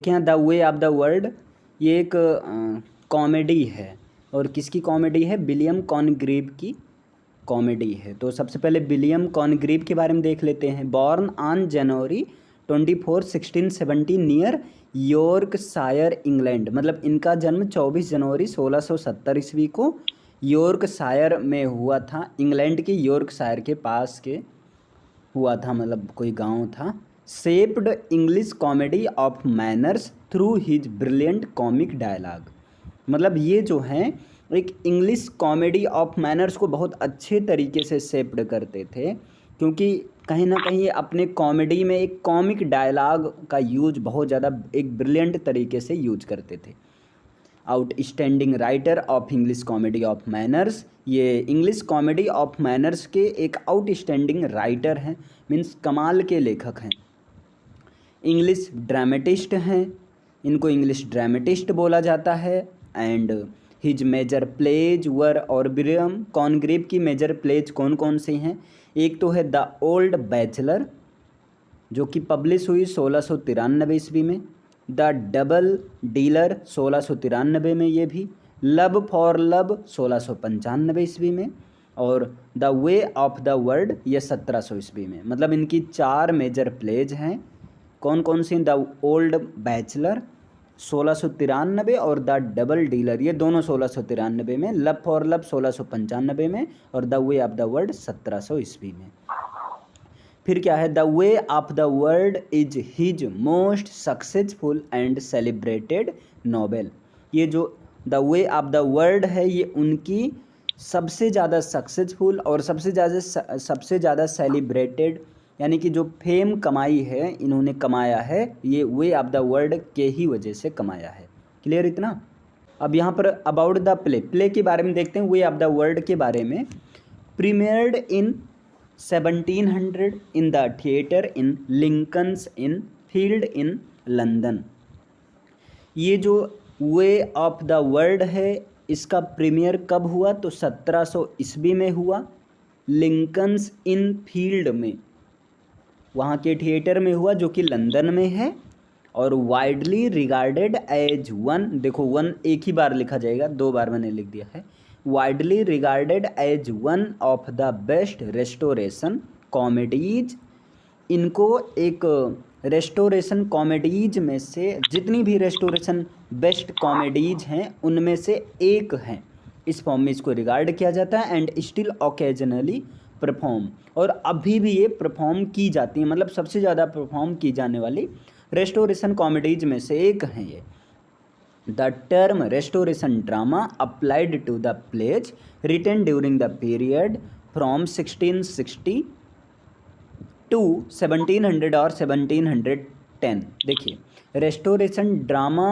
क्या the way of the world ये एक कॉमेडी है। और किसकी कॉमेडी है? विलियम कॉनग्रीव की कॉमेडी है। तो सबसे पहले विलियम कॉनग्रीव के बारे में देख लेते हैं। Born on January 24 1670 near Yorkshire England. मतलब इनका जन्म 24 जनवरी 1670 ईस्वी को यॉर्कशायर में हुआ था। इंग्लैंड के यॉर्कशायर के पास के हुआ था, मतलब कोई गांव था। Shaped English comedy of manners through his brilliant comic dialogue. मतलब ये जो हैं एक इंग्लिश कॉमेडी ऑफ मैनर्स को बहुत अच्छे तरीके से शेप्ड करते थे, क्योंकि कहीं ना कहीं अपने कॉमेडी में एक कॉमिक डायलॉग का यूज बहुत ज़्यादा एक ब्रिलियंट तरीके से यूज करते थे। Outstanding writer of English comedy of manners, ये इंग्लिश कॉमेडी ऑफ मैनर्स के एक आउटस्टैंडिंग राइटर हैं, मीन्स कमाल के लेखक हैं। इंग्लिश ड्रामेटिस्ट हैं, इनको इंग्लिश ड्रामेटिस्ट बोला जाता है। एंड हिज मेजर प्लेज वर और विलियम कॉनग्रीव की मेजर प्लेज कौन कौन सी हैं? एक तो है द ओल्ड बैचलर, जो कि पब्लिश हुई 1693 ईस्वी में। द डबल डीलर 1693 में ये भी। लव फॉर लव 1695 ईस्वी में। और the way of the world ये 1700 ईस्वी में। मतलब इनकी 4 मेजर प्लेज हैं। कौन कौन सी? द ओल्ड बैचलर 1693 और द डबल डीलर ये दोनों 1693 में। लव फॉर लव 1695 में और the way of the world 1700 ईस्वी में। फिर क्या है? The way of the world is his most successful and celebrated novel. ये जो the way of the world है ये उनकी सबसे ज़्यादा सक्सेसफुल और सबसे ज़्यादा सेलिब्रेटेड, यानी कि जो फेम कमाई है, इन्होंने कमाया है, ये वे ऑफ द वर्ल्ड के ही वजह से कमाया है। क्लियर इतना? अब यहाँ पर अबाउट द प्ले के बारे में देखते हैं। वे ऑफ द वर्ल्ड के बारे में। Premiered in 1700 in the theatre in Lincoln's in field in London. ये जो वे ऑफ द वर्ल्ड है इसका प्रीमियर कब हुआ? तो 1700 ईस्वी में हुआ, लिंकन्स इन फील्ड में, वहाँ के थिएटर में हुआ, जो कि लंदन में है। और वाइडली रिगार्डेड एज वन, देखो वन एक ही बार लिखा जाएगा, 2 बार मैंने लिख दिया है। Widely regarded as one of the best restoration comedies. इनको एक रेस्टोरेशन कॉमेडीज में से, जितनी भी रेस्टोरेशन बेस्ट कॉमेडीज हैं उनमें से एक हैं, इस फॉर्म में इसको रिगार्ड किया जाता है। एंड स्टिल ओकेजनली परफॉर्म, और अभी भी ये परफॉर्म की जाती हैं, मतलब सबसे ज़्यादा परफॉर्म की जाने वाली रेस्टोरेशन कॉमेडीज में से एक हैं ये। The term restoration drama applied to the plays written during the period from 1660 to 1700 और 1710। देखिए, रेस्टोरेशन ड्रामा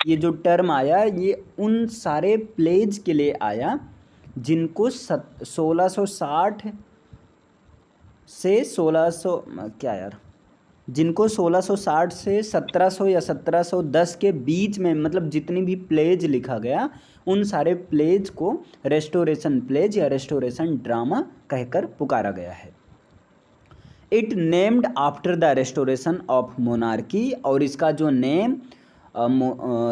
ये जो टर्म आया ये उन सारे प्लेज के लिए आया जिनको 1660 से 1600 क्या यार, जिनको 1660 से 1700 या 1710 के बीच में, मतलब जितनी भी प्लेज लिखा गया उन सारे प्लेज को रेस्टोरेशन प्लेज या रेस्टोरेशन ड्रामा कहकर पुकारा गया है। It named after the restoration of monarchy, और इसका जो नेम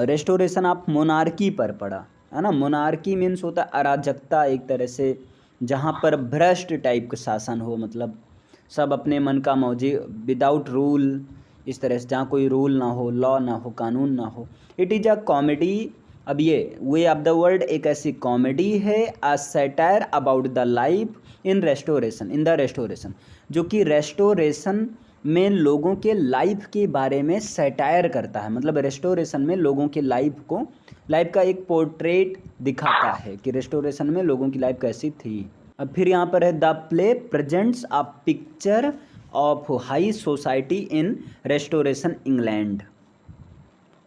रेस्टोरेशन ऑफ मोनार्की पर पड़ा है ना। मोनार्की मीन्स होता है अराजकता, एक तरह से जहाँ पर भ्रष्ट टाइप का शासन हो, मतलब सब अपने मन का मौजी, विदाउट रूल, इस तरह से जहाँ कोई रूल ना हो, लॉ ना हो, कानून ना हो। It is a comedy. अब ये वे ऑफ द वर्ल्ड एक ऐसी कॉमेडी है, a satire about the life in restoration, जो कि रेस्टोरेशन में लोगों के लाइफ के बारे में सैटायर करता है। मतलब रेस्टोरेशन में लोगों के लाइफ का एक पोर्ट्रेट दिखाता है कि रेस्टोरेशन में लोगों की लाइफ कैसी थी। अब फिर यहाँ पर है the play presents a picture of high society in restoration England.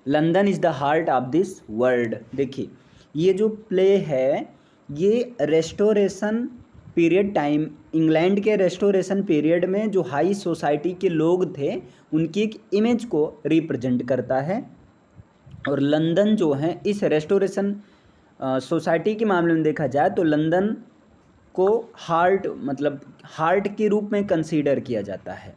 London is the heart of this world. देखिए, ये जो प्ले है ये रेस्टोरेशन पीरियड टाइम, इंग्लैंड के रेस्टोरेशन पीरियड में जो हाई सोसाइटी के लोग थे उनकी एक इमेज को रिप्रेजेंट करता है। और लंदन जो है इस रेस्टोरेशन सोसाइटी के मामले में देखा जाए तो लंदन को हार्ट, मतलब हार्ट के रूप में कंसीडर किया जाता है।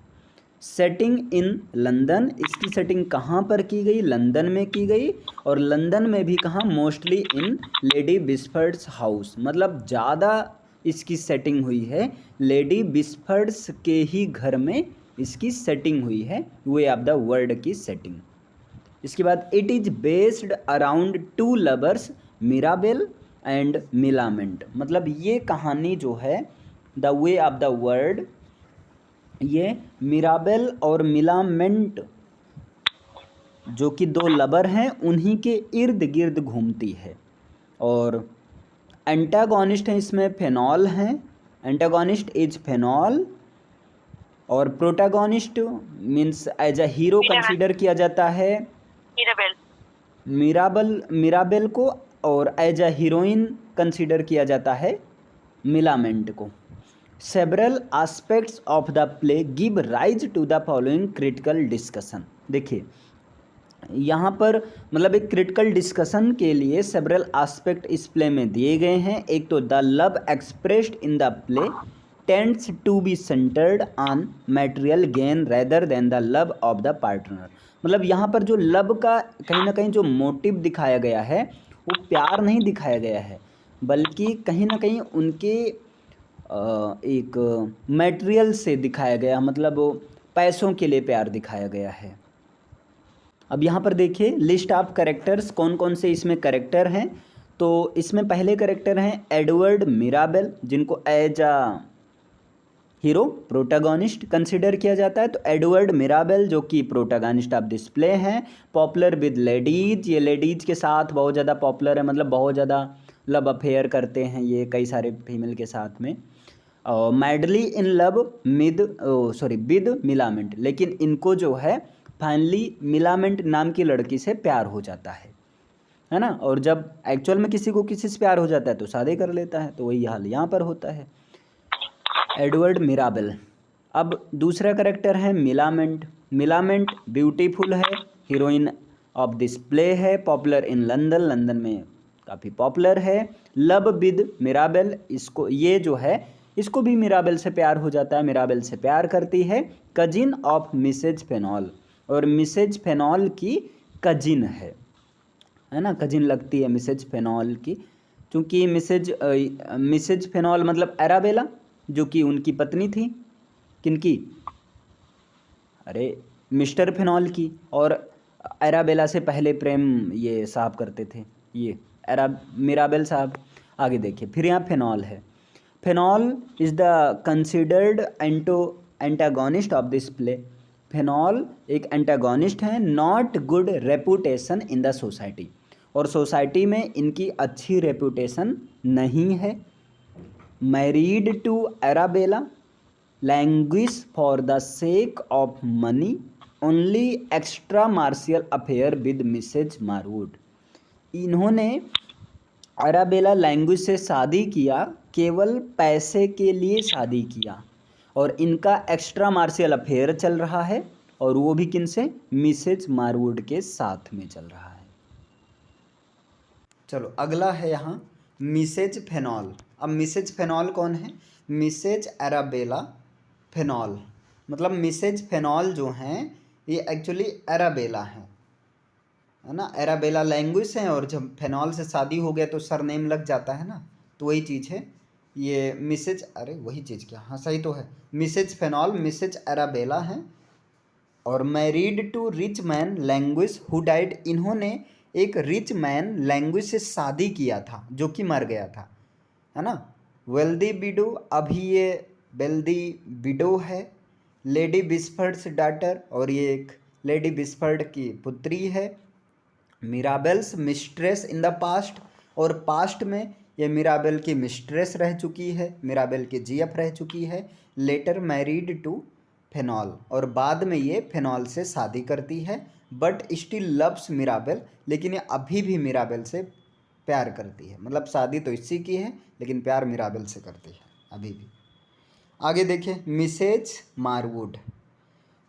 सेटिंग इन लंदन, इसकी सेटिंग कहाँ पर की गई? लंदन में की गई। और लंदन में भी कहाँ? मोस्टली इन लेडी बिस्फर्ड्स हाउस, मतलब ज़्यादा इसकी सेटिंग हुई है लेडी बिस्फर्ड्स के ही घर में इसकी सेटिंग हुई है, वे ऑफ द वर्ल्ड की सेटिंग। इसके बाद it is based around two lovers Mirabell and Millamant, मतलब ये कहानी जो है the way of the world, ये मिराबेल और मिलामेंट जो कि दो लवर हैं उन्हीं के इर्द गिर्द घूमती है। और एंटागोनिस्ट हैं इसमें फेनॉल हैं, एंटागोनिस्ट इज फेनॉल। और protagonist means as a hero consider किया जाता है मिराबेल को, और एज अ हीरोइन कंसीडर किया जाता है मिलामेंट को। Several aspects of the play give rise to the following critical discussion. देखिए यहाँ पर मतलब एक क्रिटिकल डिस्कशन के लिए सेवरल एस्पेक्ट इस प्ले में दिए गए हैं। एक तो the love expressed in the play tends to be centred on material gain rather than the love of the partner, मतलब यहाँ पर जो लव का कहीं ना कहीं जो मोटिव दिखाया गया है वो प्यार नहीं दिखाया गया है, बल्कि कहीं ना कहीं उनके एक मटेरियल से दिखाया गया, मतलब वो पैसों के लिए प्यार दिखाया गया है। अब यहाँ पर देखिए लिस्ट ऑफ करेक्टर्स कौन कौन से इसमें करेक्टर हैं। तो इसमें पहले करेक्टर हैं एडवर्ड मिराबेल, जिनको as a hero protagonist consider किया जाता है। तो एडवर्ड मिराबेल जो कि प्रोटागोनिस्ट ऑफ दिस प्ले हैं, पॉपुलर विद लेडीज, ये लेडीज के साथ बहुत ज़्यादा पॉपुलर है, मतलब बहुत ज़्यादा लव अफेयर करते हैं ये कई सारे फीमेल के साथ में। Madly in love with Millamant, लेकिन इनको जो है फाइनली मिलामेंट नाम की लड़की से प्यार हो जाता है ना। और जब एक्चुअल में किसी को किसी से प्यार हो जाता है तो शादी कर लेता है, तो वही हाल यहाँ पर होता है। Edward Mirabell. अब दूसरा करेक्टर है मिलामेंट। मिलामेंट ब्यूटीफुल है, हीरोइन ऑफ दिस प्ले है, पॉपुलर इन लंदन, लंदन में काफ़ी पॉपुलर है। लव विद मिराबेल, इसको ये जो है इसको भी मिराबेल से प्यार हो जाता है, मिराबेल से प्यार करती है। कजिन ऑफ मिसेज फेनॉल, और मिसेज फेनॉल की कजिन है ना, कजिन लगती है मिसेज फेनॉल की, क्योंकि मिसेज फेनॉल मतलब एराबेला जो कि उनकी पत्नी थी, किनकी? अरे मिस्टर फेनॉल की। और एराबेला से पहले प्रेम ये साहब करते थे, ये मिराबेल साहब। आगे देखिए फिर यहाँ फेनॉल है। Fainall is the considered antagonist of this play. Fainall एक एंटागोनिस्ट है, not good reputation in the society, और सोसाइटी में इनकी अच्छी रेपुटेशन नहीं है। Married to Arabella, languish for the sake of money, only extra marital affair with Mrs Marwood. इन्होंने Arabella language से शादी किया, केवल पैसे के लिए शादी किया, और इनका एक्स्ट्रा मार्शियल अफेयर चल रहा है, और वो भी किन से? मिसेज मारवुड के साथ में चल रहा है। चलो अगला है यहाँ मिसेज फेनॉल। अब मिसेज फेनॉल कौन है? मिसेज एराबेला फेनॉल, मतलब मिसेज फेनॉल जो हैं ये एक्चुअली एराबेला है ना। एराबेला लैंग्वेज है, और जब फेनॉल से शादी हो गया तो सरनेम लग जाता है ना, तो वही चीज़ है ये मिसेज, अरे वही चीज़ क्या, हाँ सही तो है, मिसेज फेनॉल मिसेज एराबेला हैं। और married to rich man language who died, इन्होंने एक रिच मैन लैंग्वेज से शादी किया था जो कि मर गया था, है ना। वेल्दी विडो, अभी ये वेल्दी विडो है। लेडी बिस्फर्ड्स डॉटर, और ये एक लेडी बिस्फर्ड की पुत्री है। मिराबेल्स मिस्ट्रेस इन द पास्ट, और पास्ट में ये मिराबेल की मिस्ट्रेस रह चुकी है, मिराबेल की जीएफ रह चुकी है। लेटर मैरिड टू फेनॉल, और बाद में ये फेनॉल से शादी करती है, बट स्टिल लव्स मिराबेल, लेकिन ये अभी भी मिराबेल से प्यार करती है, मतलब शादी तो इसी की है लेकिन प्यार मिराबेल से करती है अभी भी। आगे देखिए मिसेज मारवुड।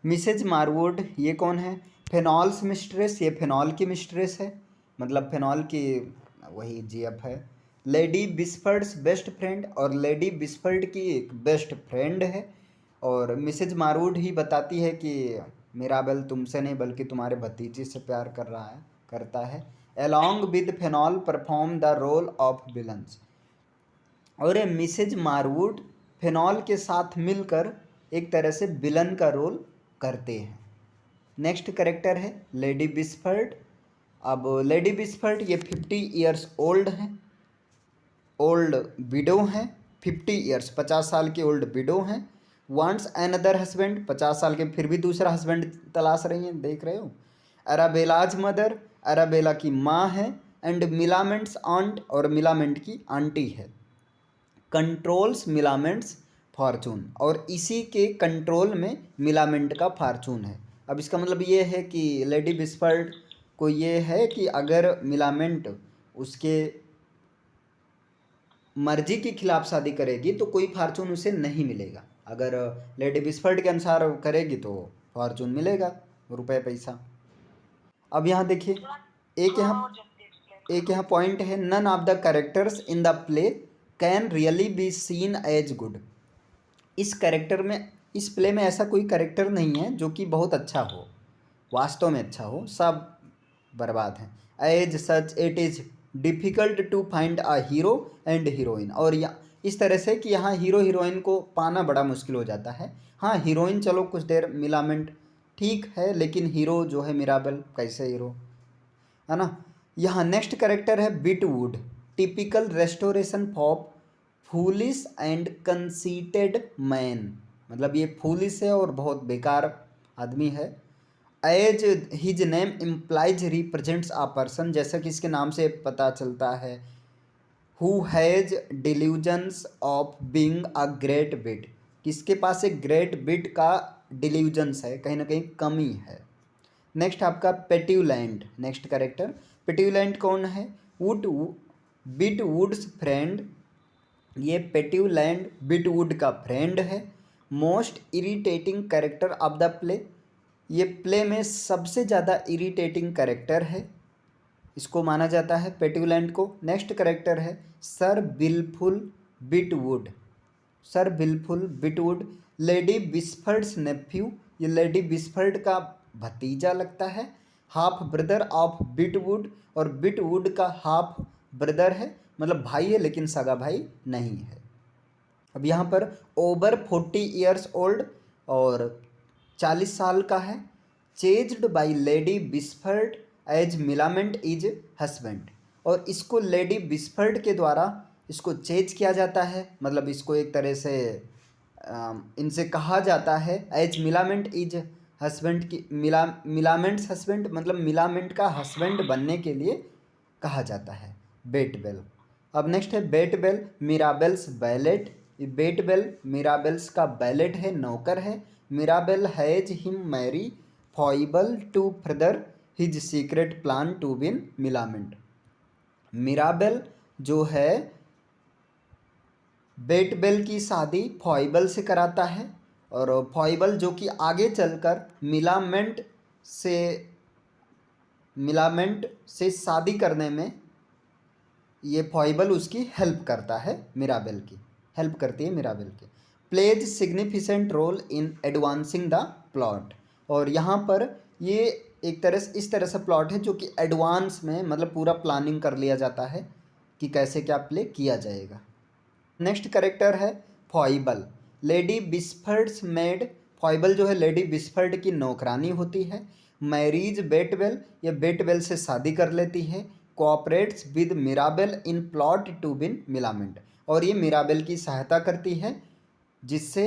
मिसेज मारवुड ये कौन है? फेनॉल्स मिस्ट्रेस, ये फेनॉल की मिस्ट्रेस है, मतलब फेनॉल की वही जीएफ है। लेडी बिस्फर्ड्स बेस्ट फ्रेंड, और लेडी बिस्फर्ड की एक बेस्ट फ्रेंड है। और मिसेज मारूड ही बताती है कि मिराबेल तुमसे नहीं बल्कि तुम्हारे भतीजे से प्यार करता है। Along with Fainall perform the role of villains. और ये मिसेज मारवुड फेनॉल के साथ मिलकर एक तरह से विलन का रोल करते हैं। नेक्स्ट करेक्टर है लेडी बिस्फर्ड। अब लेडी बिस्फर्ड ये 50 ईयर्स ओल्ड हैं, ओल्ड विडो हैं। 50 ईयर्स 50 साल की ओल्ड विडो हैं। वांट्स अनदर हस्बैंड, 50 साल के फिर भी दूसरा हस्बैंड तलाश रही हैं, देख रहे हो। अराबेलाज मदर, अराबेला की माँ है। एंड मिलामेंट्स आंट, और मिलामेंट की आंटी है। कंट्रोल्स मिलामेंट्स फॉर्चून, और इसी के कंट्रोल में मिलामेंट का फॉर्चून है। अब इसका मतलब ये है कि लेडी बिस्फर्ड को ये है कि अगर मिलामेंट उसके मर्जी के खिलाफ शादी करेगी तो कोई फॉर्चून उसे नहीं मिलेगा। अगर लेडी बिस्फर्ड के अनुसार करेगी तो फॉर्चून मिलेगा, रुपए पैसा। अब यहाँ देखिए एक यहाँ पॉइंट है, none of the characters in the play can really be seen as good. इस कैरेक्टर में, इस प्ले में ऐसा कोई कैरेक्टर नहीं है जो कि बहुत अच्छा हो, वास्तव में अच्छा हो, सब बर्बाद हैं। As such it is difficult to find a hero and heroine. और या इस तरह से कि यहाँ हीरो हीरोइन को पाना बड़ा मुश्किल हो जाता है। हाँ हीरोइन चलो कुछ देर मिलामेंट ठीक है, लेकिन हीरो जो है मिराबेल कैसे हीरो, है ना। यहाँ नेक्स्ट कैरेक्टर है Witwoud, typical restoration of foolish and conceited man. मतलब ये फूलिश है और बहुत बेकार आदमी है। As his name implies represents a person, जैसा कि इसके नाम से पता चलता है, who has delusions of being a great wit. किसके पास एक ग्रेट विट का डिल्यूजन्स है, कहीं ना कहीं कमी है। नेक्स्ट आपका पेट्यूलैंड, नेक्स्ट कैरेक्टर। पेट्यूलैंड कौन है? बिटवुड्स फ्रेंड। ये पेट्यूलैंड बिटवुड का फ्रेंड है। Most irritating character of the play, ये प्ले में सबसे ज़्यादा इरिटेटिंग कैरेक्टर है, इसको माना जाता है पेट्यूलैंड को। नेक्स्ट कैरेक्टर है sir Wilfull बिटवुड। Sir Wilfull बिटवुड lady बिस्फर्ड्स Neiphiu, ये लेडी बिस्फर्ड का भतीजा लगता है। हाफ ब्रदर ऑफ बिटवुड, और बिटवुड का हाफ ब्रदर है, मतलब भाई है लेकिन सगा भाई नहीं है। अब यहाँ पर ओवर 40 ईयर्स ओल्ड, और 40 साल का है। Chased by lady Wishfort as Millamant is husband, और इसको लेडी बिस्फर्ड के द्वारा इसको चेज किया जाता है, मतलब इसको एक तरह से इनसे कहा जाता है एज मिलामेंट इज हस्बैंड की, मिलामेंट्स हस्बैंड, मतलब मिलामेंट का हस्बैंड बनने के लिए कहा जाता है। बेटबेल। अब नेक्स्ट है बेटबेल मिराबेल्स बैलेट। बेटबेल मिराबेल्स का बैलेट है, नौकर है। Mirabell has him marry Foible to further his secret plan to win Millamant. Mirabell जो है बेटबेल की शादी फॉइबल से कराता है, और फॉइबल जो कि आगे चलकर मिलामेंट से शादी करने में ये फॉइबल उसकी हेल्प करता है, मिराबेल की हेल्प करती है मिराबेल की। Plays significant role in advancing the plot, और यहाँ पर ये एक तरह से इस तरह से प्लॉट है जो कि एडवांस में, मतलब पूरा प्लानिंग कर लिया जाता है कि कैसे क्या प्ले किया जाएगा। नेक्स्ट कैरेक्टर है फॉइबल, लेडी बिस्फर्ड्स मेड। फॉइबल जो है लेडी बिस्फर्ड की नौकरानी होती है। मैरीज बेटवेल, ये बेटवेल से शादी कर लेती है। Cooperates with Mirabell in plot to win Millamant, और ये मिराबेल की सहायता करती है जिससे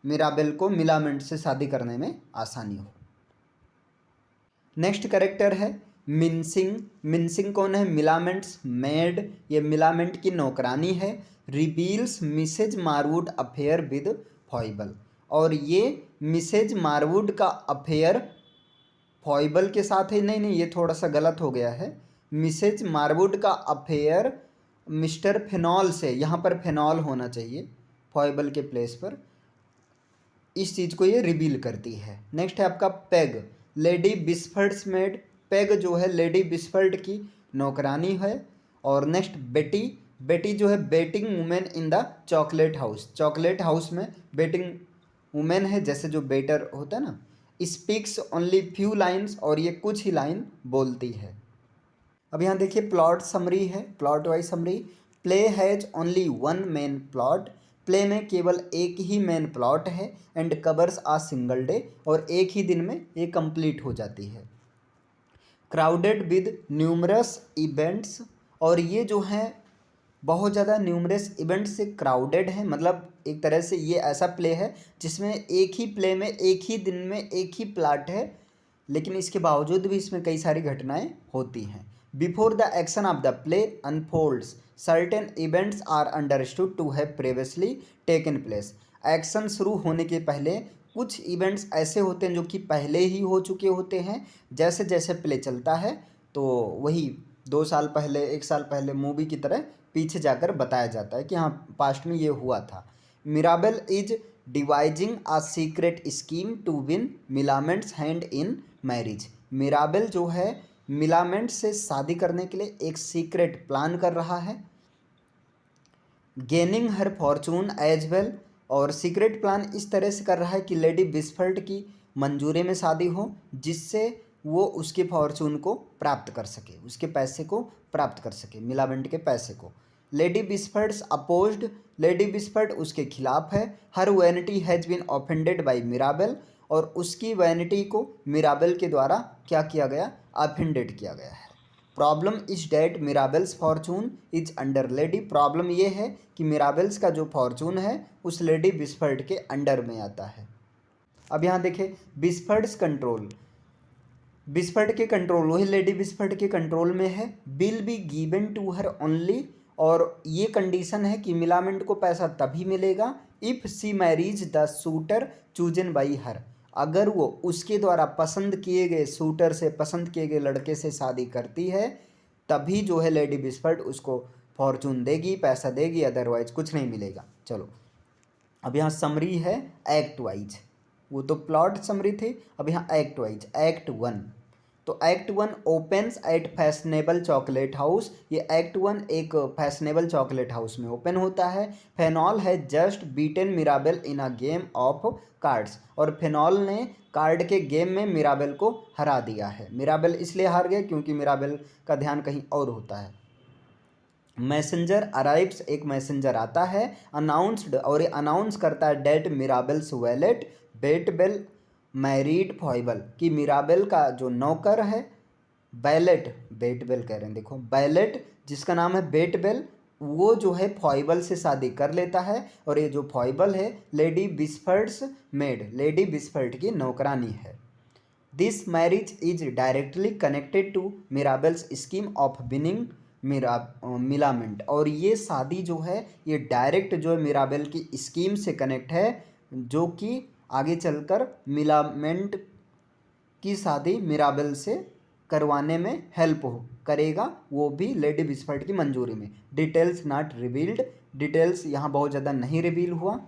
मिराबेल को मिलामेंट से शादी करने में आसानी हो। नेक्स्ट कैरेक्टर है मिन्सिंग। मिन्सिंग कौन है? मिलामेंट्स मेड, ये मिलामेंट की नौकरानी है। रिवील्स मिसेज मारवुड अफेयर विद फॉइबल, और ये मिसेज मारवुड का अफेयर फॉइबल के साथ है। नहीं ये थोड़ा सा गलत हो गया है। मिसेज मारवुड का अफेयर मिस्टर फेनॉल से, यहाँ पर फेनॉल होना चाहिए फॉइबल के प्लेस पर, इस चीज़ को ये रिवील करती है। नेक्स्ट है आपका peg, lady Wishfort's made. Peg जो है लेडी बिस्फर्ड की नौकरानी है। और नेक्स्ट बेटी, बेटी जो है betting women in the chocolate house. Chocolate house में बेटिंग वुमेन है जैसे जो बेटर होता है ना, स्पीक्स ओनली फ्यू लाइन्स, और ये कुछ ही लाइन बोलती है। अब यहाँ देखिए प्लॉट समरी है, plot wise summary. Play has only one main plot, play में केवल एक ही मेन प्लॉट है। And covers a single day, और एक ही दिन में ये कंप्लीट हो जाती है। क्राउडेड विद न्यूमरस इवेंट्स, और ये जो है बहुत ज़्यादा न्यूमरस इवेंट से क्राउडेड है, मतलब एक तरह से ये ऐसा प्ले है जिसमें एक ही प्ले में एक ही दिन में एक ही प्लॉट है, लेकिन इसके बावजूद भी इसमें कई सारी घटनाएं होती हैं। Before the action of the play unfolds certain events are understood to have previously taken place. Action शुरू होने के पहले कुछ इवेंट्स ऐसे होते हैं जो कि पहले ही हो चुके होते हैं। जैसे जैसे प्ले चलता है तो वही 2 साल पहले 1 साल पहले मूवी की तरह पीछे जाकर बताया जाता है कि हाँ पास्ट में ये हुआ था। Mirabell is devising a secret scheme to win Millamant's hand in marriage. Mirabell जो है मिलामेंट से शादी करने के लिए एक सीक्रेट प्लान कर रहा है। गेनिंग हर फॉर्चून एज वेल, और सीक्रेट प्लान इस तरह से कर रहा है कि लेडी बिस्फर्ड की मंजूरी में शादी हो, जिससे वो उसके फॉर्चून को प्राप्त कर सके, उसके पैसे को प्राप्त कर सके, मिलामेंट के पैसे को। Lady Wishfort's opposed, lady Wishfort उसके खिलाफ है। Her vanity has been offended by Mirabell, और उसकी वैनिटी को मिराबेल के द्वारा क्या किया गया, ऑफेंडेड किया गया है। Problem is that Mirabell's fortune is under lady, problem ये है कि मिराबेल्स का जो फॉर्चून है उस लेडी बिस्फर्ड के अंडर में आता है। अब यहाँ देखें बिस्फर्ड्स कंट्रोल, बिस्फर्ड के कंट्रोल, वही लेडी बिस्फर्ड के कंट्रोल में है। Will be given to her only, और ये कंडीशन है कि मिलामेंट को पैसा तभी मिलेगा if she marriage the suitor chosen by her, अगर वो उसके द्वारा पसंद किए गए शूटर से, पसंद किए गए लड़के से शादी करती है, तभी जो है लेडी बिस्फर्ड उसको फॉर्चून देगी, पैसा देगी, अदरवाइज कुछ नहीं मिलेगा। चलो अब यहाँ समरी है एक्ट वाइज, वो तो प्लॉट समरी थी, अब यहाँ एक्ट वाइज। एक्ट 1, तो act 1 opens at fashionable chocolate house, ये एक्ट 1 एक फैशनेबल चॉकलेट हाउस में ओपन होता है। फेनॉल है just beaten Mirabell in a game of cards, और फेनॉल ने कार्ड के गेम में मिराबेल को हरा दिया है। मिराबेल इसलिए हार गए क्योंकि मिराबेल का ध्यान कहीं और होता है। मैसेंजर अराइव्स, एक मैसेंजर आता है। अनाउंस्ड, और ये अनाउंस करता है डेट मिराबेल्स वैलेट बेटबेल मैरिड फॉइबल, कि मिराबेल का जो नौकर है बैलेट, बेटबेल कह रहे हैं देखो, बैलेट जिसका नाम है बेटबेल, वो जो है फॉइबल से शादी कर लेता है। और ये जो फॉइबल है lady Wishfort's maid, lady Wishfort की नौकरानी है। This marriage is directly connected to Mirabell's scheme of winning Millamant, और ये शादी जो है ये डायरेक्ट जो है मिराबेल की स्कीम से कनेक्ट है, जो कि आगे चलकर मिलामेंट की शादी मिराबेल से करवाने में हेल्प हो करेगा, वो भी लेडी बिस्फर्ड की मंजूरी में। डिटेल्स नॉट रिवील्ड, डिटेल्स यहाँ बहुत ज़्यादा नहीं रिवील हुआ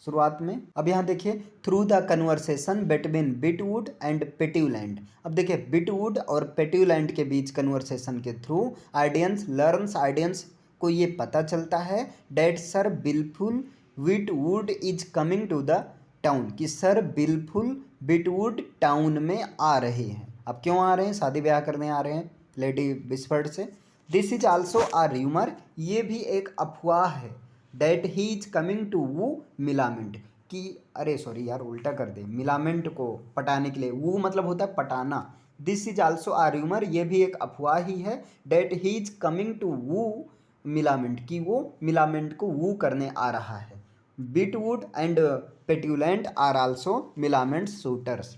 शुरुआत में। अब यहाँ देखिए through the conversation between Witwoud and Petulant, अब देखिए बिटवुड और पेट्यूलैंड के बीच कन्वर्सेशन के थ्रू ऑडियंस लर्न्स, ऑडियंस को ये पता चलता है that sir Wilfull Witwoud is coming to the town, कि सर बिलफुल बिटवुड टाउन में आ रहे हैं। अब क्यों आ रहे हैं, शादी ब्याह करने आ रहे हैं लेडी बिस्फर्ड से। This is also a rumour, ये भी एक अफवाह है। That he is coming to woo Millamant, कि अरे सॉरी यार उल्टा कर दे, मिलामेंट को पटाने के लिए, वू मतलब होता है पटाना। This is also a rumour, ये भी एक अफवाह ही है। That he is coming to woo Millamant, कि वो मिलामेंट को वू करने आ रहा है। Witwoud and Petulant are also Millamant suitors,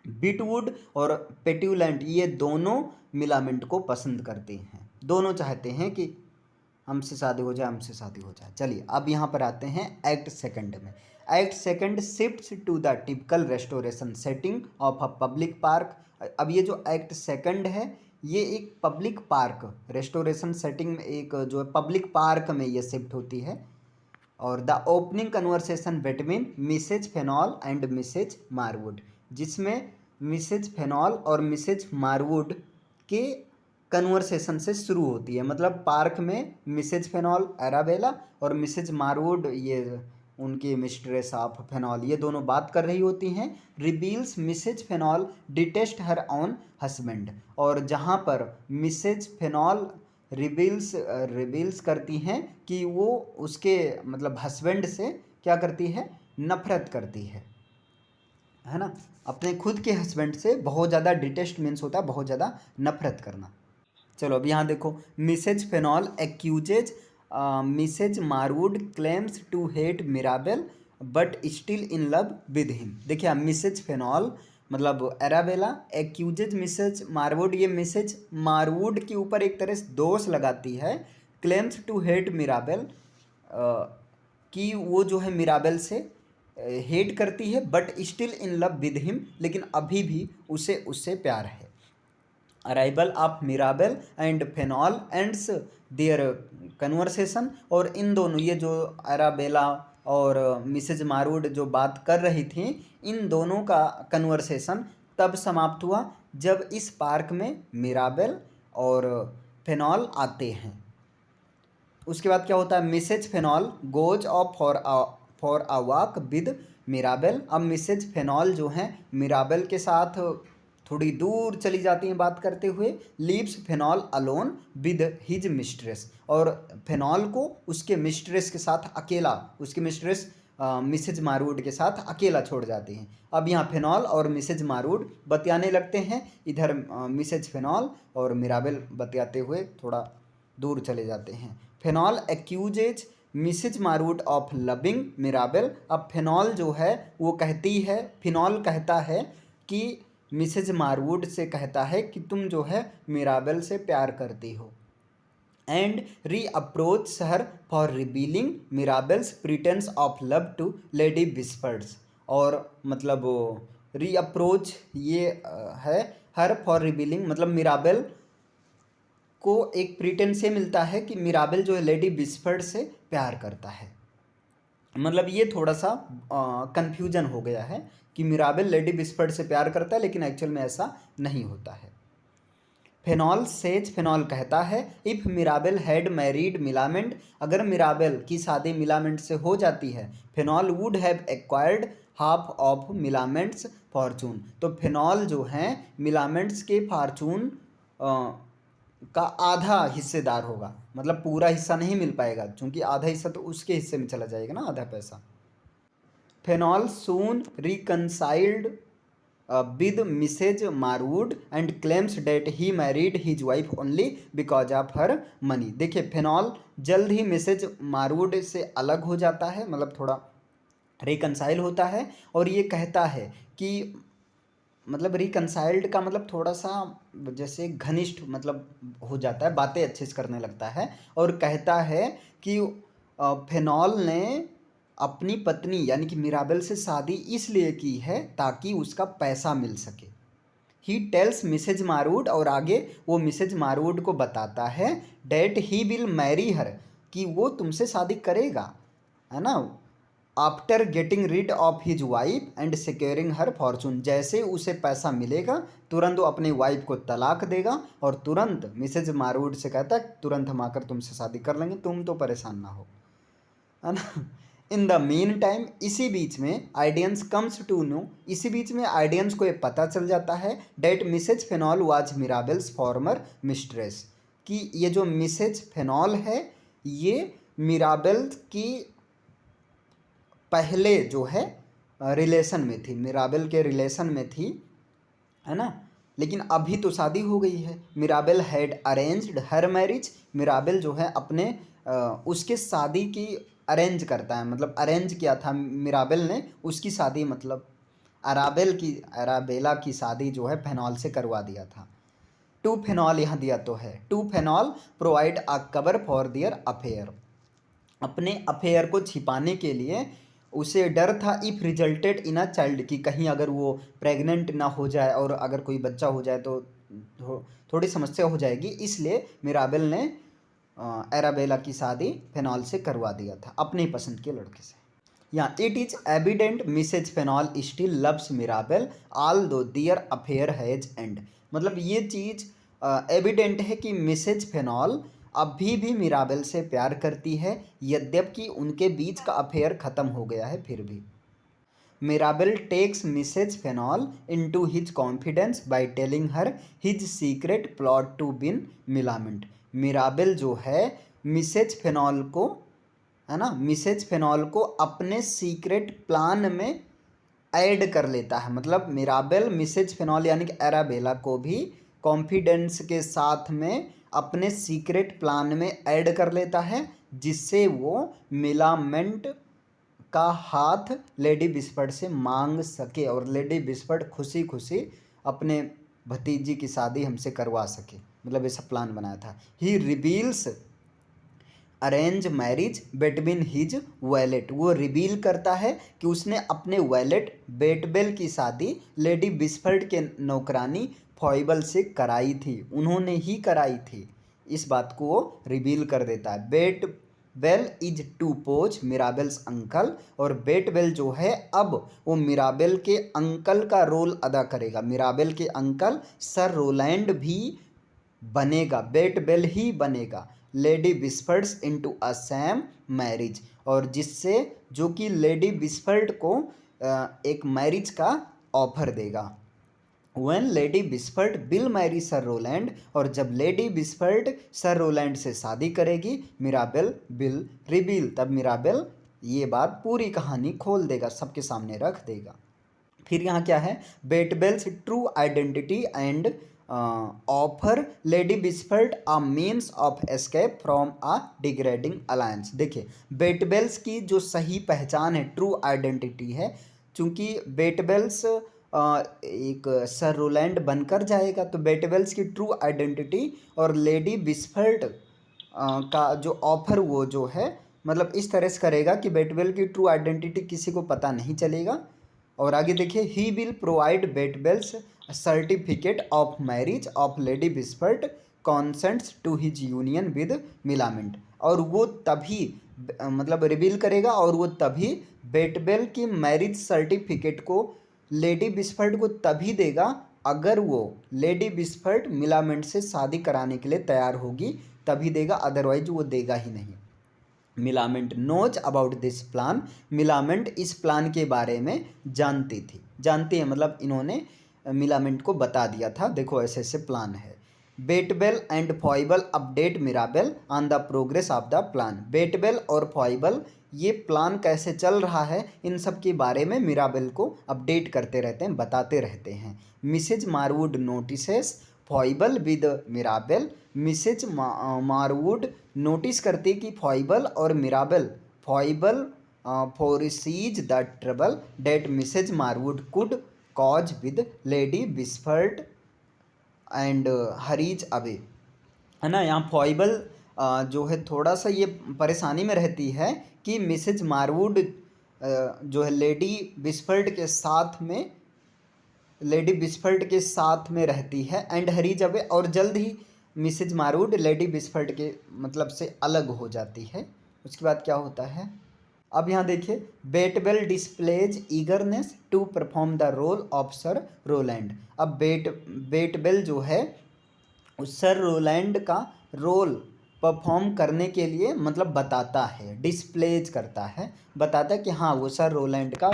Witwoud और पेट्यूलेंट ये दोनों मिलामेंट को पसंद करते हैं, दोनों चाहते हैं कि हमसे शादी हो जाए, हमसे शादी हो जाए। चलिए अब यहाँ पर आते हैं एक्ट सेकंड में। Act second shifts to the typical restoration setting of a public park. अब ये जो एक्ट सेकंड है ये एक पब्लिक पार्क रेस्टोरेशन सेटिंग में, एक जो है पब्लिक पार्क में ये शिफ्ट होती है। और the opening conversation between Mrs Fainall and Mrs Marwood, जिसमें मिसेज फेनॉल और मिसेज मारवुड के कन्वर्सेशन से शुरू होती है। मतलब पार्क में मिसेज फेनॉल अराबेला और मिसेज मारवुड ये उनकी मिस्ट्रेस ऑफ फेनॉल, ये दोनों बात कर रही होती हैं। Reveals Mrs Fainall detest her own husband, और जहाँ पर मिसेज फेनॉल रिवील्स करती हैं कि वो उसके मतलब हस्बैंड से क्या करती है, नफरत करती है ना, अपने खुद के हस्बैंड से बहुत ज़्यादा, डिटेस्ट मीन्स होता है बहुत ज़्यादा नफरत करना। चलो अब यहाँ देखो, Mrs Fainall accuses Mrs Marwood claims to hate Mirabell but still in love with him. देखिए मिसेज फेनॉल मतलब एराबेला एक्यूजेज मिसेज मारवुड, ये मिसेज मारवुड के ऊपर एक तरह से दोष लगाती है, क्लेम्स टू हेट मिराबेल, कि वो जो है मिराबेल से हेट करती है, but still in love with him, लेकिन अभी भी उसे उससे प्यार है। Arrival of Mirabell and Fainall ends their conversation, और इन दोनों, ये जो अराबेला और मिसेज मारूड जो बात कर रही थी, इन दोनों का कन्वर्सेशन तब समाप्त हुआ जब इस पार्क में मिराबेल और फेनॉल आते हैं। उसके बाद क्या होता है, Mrs Fainall goes off for a walk with Mirabell. अब मिसेज फेनॉल जो हैं मिराबेल के साथ थोड़ी दूर चली जाती हैं बात करते हुए। Leaves phenol alone with his mistress, और फेनॉल को उसके मिस्ट्रेस के साथ अकेला, उसकी मिस्ट्रेस मिसेज मारूड के साथ अकेला छोड़ जाती हैं। अब यहाँ फेनॉल और मिसेज मारूड बतियाने लगते हैं, इधर मिसेज फेनॉल और मिराबेल बतियाते हुए थोड़ा दूर चले जाते हैं। Fainall accuses Mrs Marwood of loving Mirabell. अब फेनॉल जो है वो कहती है, फिनॉल कहता है कि मिसेज मारवुड से कहता है कि तुम जो है मिराबेल से प्यार करती हो, and reproach her for revealing Mirabell's pretence of love to lady Wishfort. और मतलब री अप्रोच ये है हर फॉर रिवीलिंग, मतलब मिराबेल को एक प्रिटेंस से मिलता है कि मिराबेल जो है लेडी विस्पर्ड से प्यार करता है। मतलब ये थोड़ा सा कंफ्यूजन हो गया है कि मिराबेल लेडी विस्पर्ड से प्यार करता है, लेकिन एक्चुअल में ऐसा नहीं होता है। फेनॉल सेज, फेनॉल कहता है, if Mirabell had married Millamant, अगर मिराबेल की शादी मिलामेंट से हो जाती है, Fainall would have acquired half of Millamant's fortune. तो फेनॉल जो हैं मिलामेंट्स के फॉर्चून का आधा हिस्सेदार होगा, मतलब पूरा हिस्सा नहीं मिल पाएगा, क्योंकि आधा हिस्सा तो उसके हिस्से में चला जाएगा ना, आधा पैसा। Fainall soon reconciled with Mrs Marwood and claims that he married his wife only because of her money. देखिए फेनॉल जल्द ही मिसेज मारवुड से अलग हो जाता है, मतलब थोड़ा रिकनसाइल होता है, और ये कहता है कि मतलब रिकनसाइल्ड का मतलब थोड़ा सा जैसे घनिष्ठ मतलब हो जाता है, बातें अच्छे से करने लगता है, और कहता है कि फेनॉल ने अपनी पत्नी यानी कि मिराबेल से शादी इसलिए की है ताकि उसका पैसा मिल सके। ही टेल्स मिसेज मारूड, और आगे वो मिसेज मारूड को बताता है that he will marry her, कि वो तुमसे शादी करेगा, है ना, after getting rid of his wife and securing her fortune. जैसे उसे पैसा मिलेगा तुरंत वो अपनी वाइफ को तलाक देगा, और तुरंत मिसेज मारूड से कहता है तुरंत हम आकर तुमसे शादी कर लेंगे, तुम तो परेशान ना हो, है ना। इन द मीन टाइम, इसी बीच में आइडियंस कम्स टू नो, इसी बीच में आइडियंस को ये पता चल जाता है that Mrs Fainall was Mirabell's former mistress, कि ये जो मिसेज फेनॉल है ये मिराबेल की पहले जो है रिलेशन में थी, मिराबेल के रिलेशन में थी, है ना, लेकिन अभी तो शादी हो गई है। Mirabell had arranged her marriage, Mirabell जो है अपने उसके शादी की अरेंज करता है, मतलब अरेंज किया था मिराबेल ने उसकी शादी, मतलब अराबेला की शादी जो है फेनॉल से करवा दिया था। टू फेनॉल यहाँ दिया तो है, to Fainall provide a cover for their affair, अपने अफेयर को छिपाने के लिए उसे डर था if resulted in a child, कि कहीं अगर वो प्रेग्नेंट ना हो जाए और अगर कोई बच्चा हो जाए तो थोड़ी समस्या हो जाएगी, इसलिए मिराबेल ने एराबेला की शादी फेनॉल से करवा दिया था अपनी पसंद के लड़के से। यहाँ it is evident Mrs Fainall still loves Mirabell although their affair has and, मतलब ये चीज़ एविडेंट है कि मिसेज फेनॉल अभी भी मिराबेल से प्यार करती है, यद्यपि उनके बीच का अफेयर ख़त्म हो गया है फिर भी। Mirabell takes Mrs Fainall into his confidence by telling her his secret plot to win Millamant. Mirabell जो है मिसेज फेनॉल को, है ना, मिसेज फेनॉल को अपने सीक्रेट प्लान में ऐड कर लेता है। मतलब मिराबेल मिसेज फेनॉल यानी कि एराबेला को भी कॉन्फिडेंस के साथ में अपने सीक्रेट प्लान में ऐड कर लेता है, जिससे वो मिलामेंट का हाथ लेडी बिस्फर्ड से मांग सके और लेडी बिस्फर्ड खुशी खुशी अपने भतीजी की शादी हमसे करवा सके। मतलब ऐसा प्लान बनाया था। He reveals arrange marriage between his wallet. वो रिवील करता है कि उसने अपने वैलेट बेटबेल की शादी लेडी बिस्फर्ड के नौकरानी फॉइबल से कराई थी, उन्होंने ही कराई थी। इस बात को वो रिवील कर देता है। बेटबेल इज टू पोच मिराबेल्स अंकल, और बेटबेल जो है अब वो मिराबेल के अंकल का रोल अदा करेगा। मिराबेल के अंकल सर रोलैंड भी बनेगा, बेटबेल ही बनेगा lady Wishfort's into a sham marriage, और जिससे जो कि लेडी बिस्फर्ड को एक मैरिज का ऑफर देगा। When lady Wishfort will marry sir Rowland, और जब लेडी बिस्फर्ड सर रोलैंड से शादी करेगी मिराबेल विल रिवील, तब मिराबेल ये बात पूरी कहानी खोल देगा, सबके सामने रख देगा। फिर यहाँ क्या है, Waitwell's true identity and offer lady Wishfort a means of escape from a degrading alliance. देखिए बेटबेल्स की जो सही पहचान है, ट्रू आइडेंटिटी है, चूंकि बेटबेल्स एक सर रोलैंड बनकर जाएगा, तो बेटबेल्स की ट्रू आइडेंटिटी और लेडी बिस्फर्ड का जो ऑफर वो जो है मतलब इस तरह से करेगा कि बेटबेल की ट्रू आइडेंटिटी किसी को पता नहीं चलेगा। और आगे देखिए, he will provide Waitwell's certificate of marriage of lady Wishfort consents to his union with Millamant, और वो तभी मतलब रिवील करेगा और वो तभी बेटबेल की मैरिज सर्टिफिकेट को लेडी बिस्फर्ड को तभी देगा अगर वो लेडी बिस्फर्ड मिलामेंट से शादी कराने के लिए तैयार होगी, तभी देगा, अदरवाइज वो देगा ही नहीं। Millamant knows about this plan, Millamant इस प्लान के बारे में जानती थी, जानती है मतलब इन्होंने मिलामेंट को बता दिया था, देखो ऐसे ऐसे प्लान है। Waitwell and Foible update Mirabell on the progress of the plan. Waitwell और फॉइबल ये प्लान कैसे चल रहा है इन सब के बारे में मिराबेल को अपडेट करते रहते हैं, बताते रहते हैं। Mrs Marwood notices Foible with Mirabell, Mrs Marwood notice करती कि फॉइबल और Mirabell, Foible foresees the trouble that Mrs Marwood could cause with lady Wishfort and hurries away, है ना। यहाँ फॉइबल जो है थोड़ा सा ये परेशानी में रहती है कि मिसेज मारवुड जो है लेडी बिस्फर्ड के साथ में, लेडी बिस्फर्ड के साथ में रहती है एंड हरीज अवे, और जल्द ही मिसेज मारवुड लेडी बिस्फर्ड के मतलब से अलग हो जाती है। उसके बाद क्या होता है, अब यहाँ देखिए, Waitwell displays eagerness to perform the role of sir Rowland. अब बेटबेल जो है उस सर रोलैंड का रोल परफॉर्म करने के लिए मतलब बताता है, डिस्प्लेज करता है, बताता है कि हाँ वो सर रोलैंड का